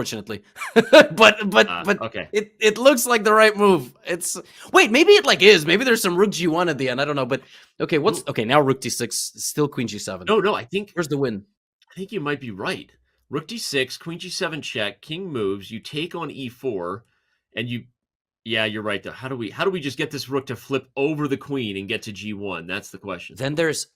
unfortunately. but okay. It looks like the right move. Wait, maybe it like is. Maybe there's some rook g1 at the end. I don't know. But okay, now rook d6, still queen g7. No, I think where's the win? I think you might be right. Rook d6, queen g7 check, king moves, you take on e4, and you yeah, you're right though. How do we just get this rook to flip over the queen and get to g1? That's the question. Then there's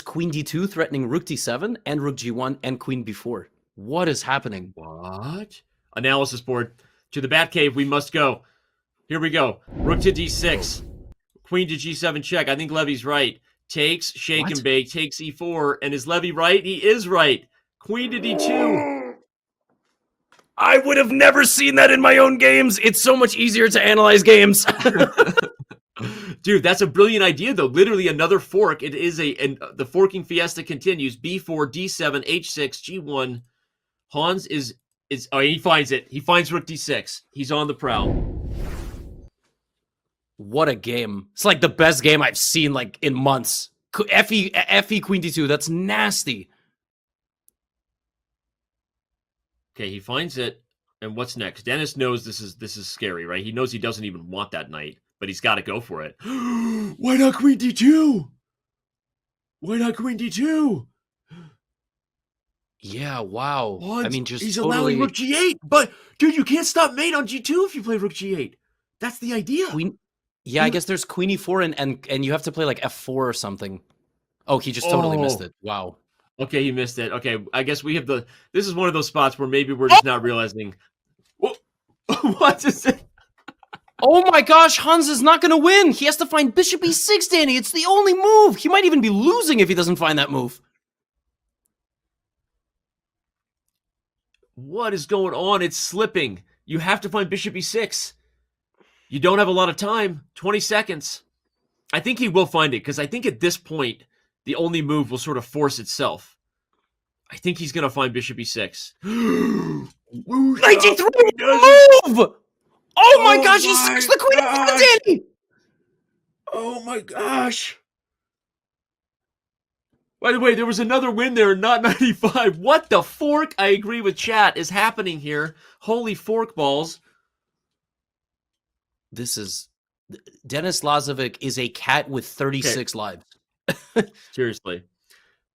queen d2 threatening rook d7 and rook g1 and queen b4. What is happening? What? Analysis board. To the Batcave we must go. Here we go. Rook to d6. Queen to g7 check. I think Levy's right. Takes, shake and bake, takes e4. And is Levy right? He is right. Queen to d2. I would have never seen that in my own games. It's so much easier to analyze games. Dude, that's a brilliant idea, though. Literally another fork. It is the forking fiesta continues. B4, D7, H6, G1. Hans is he finds it. He finds rook D6. He's on the prowl. What a game. It's like the best game I've seen like in months. FE queen D2. That's nasty. Okay, he finds it. And what's next? Dennis knows this is scary, right? He knows he doesn't even want that knight, but he's got to go for it. Why not queen D2? Why not queen D2? Yeah, wow. What? I mean, just he's allowing rook G8, but dude, you can't stop mate on G2 if you play rook G8. That's the idea. Yeah, I guess there's queen E4 and you have to play like F4 or something. Oh, he just totally missed it. Wow. Okay, he missed it. Okay, I guess we have this is one of those spots where maybe we're just not realizing. What is it? Oh my gosh, Hans is not going to win. He has to find bishop E6, Danny. It's the only move. He might even be losing if he doesn't find that move. What is going on? It's slipping. You have to find bishop E6. You don't have a lot of time. 20 seconds. I think he will find it, because I think at this point, the only move will sort of force itself. I think he's going to find bishop E6. 93 move! Oh my gosh, he sucks the queen of the Danny! Oh my gosh. By the way, there was another win there, not 95. What the fork? I agree with chat is happening here. Holy fork balls. This is... Dennis Lazavik is a cat with 36 lives. Seriously.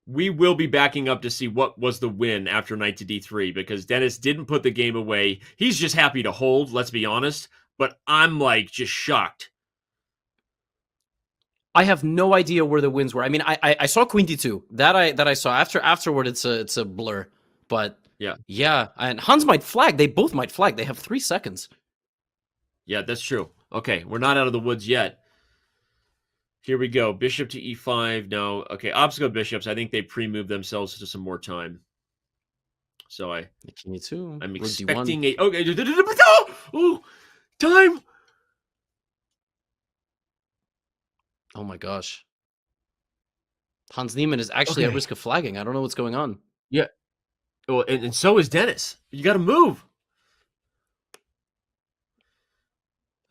We will be backing up to see what was the win after knight to d3, because Dennis didn't put the game away. He's just happy to hold, let's be honest. But I'm like just shocked. I have no idea where the wins were. I mean, I saw queen d2. That I saw. Afterward, it's a blur. But yeah. And Hans might flag. They both might flag. They have 3 seconds. Yeah, that's true. Okay, we're not out of the woods yet. Here we go. Bishop to e5. No. Okay, obstacle bishops. I think they pre-moved themselves to some more time. So I'm expecting a... Okay. Oh, time. Oh my gosh. Hans Niemann is actually at risk of flagging. I don't know what's going on. Yeah. Well, and so is Dennis. You got to move.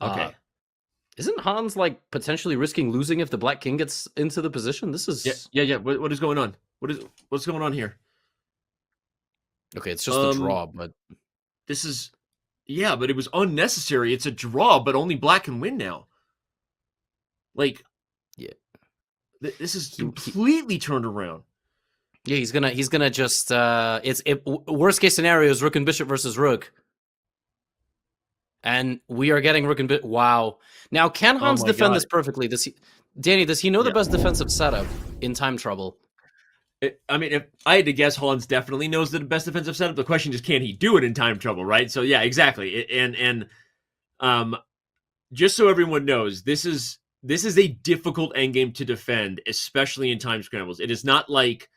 Okay. Isn't Hans like potentially risking losing if the black king gets into the position? This is yeah. What is going on? What's going on here? Okay, it's just a draw, but this is but it was unnecessary. It's a draw, but only black can win now. Like, this is completely turned around. Yeah, he's gonna just worst case scenario is rook and bishop versus rook. And we are getting rook and bishop. Wow. Now, can Hans defend this perfectly? Danny, does he know the best defensive setup in time trouble? I mean, if I had to guess, Hans definitely knows the best defensive setup. The question is, can he do it in time trouble, right? So, yeah, exactly. And just so everyone knows, this is a difficult endgame to defend, especially in time scrambles. It is not like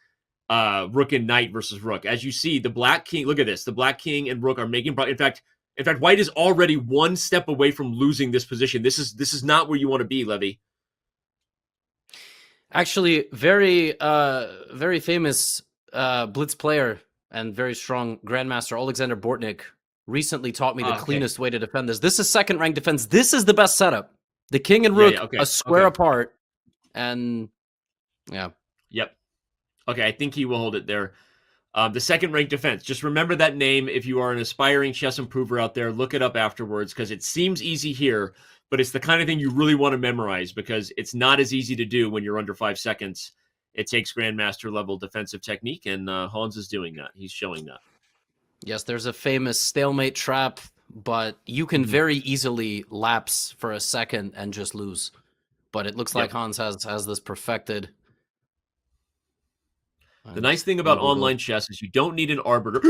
rook and knight versus rook. As you see, the black king, look at this. The black king and rook are making... In fact, white is already one step away from losing this position. This is not where you want to be, Levy. Actually, very famous blitz player and very strong grandmaster Alexander Bortnik recently taught me the cleanest way to defend this. This is second rank defense. This is the best setup. The king and rook a square apart, and Yep. Okay, I think he will hold it there. The second ranked defense. Just remember that name if you are an aspiring chess improver out there. Look it up afterwards because it seems easy here, but it's the kind of thing you really want to memorize because it's not as easy to do when you're under 5 seconds. It takes grandmaster level defensive technique, and Hans is doing that. He's showing that. Yes, there's a famous stalemate trap, but you can very easily lapse for a second and just lose. But it looks like Hans has this perfected. The nice thing about online chess is you don't need an arbiter.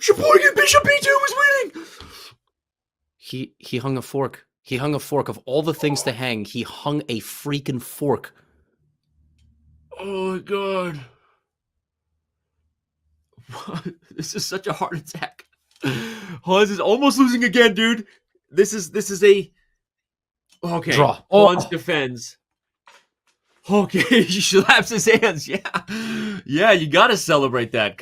Sheboygan Bishop B2 is winning! He hung a fork. He hung a fork. Of all the things to hang, he hung a freaking fork. Oh my god. This is such a heart attack. Hans is almost losing again, dude. This is a okay. Draw. Hans defends. Okay, he slaps his hands. Yeah, you gotta celebrate that.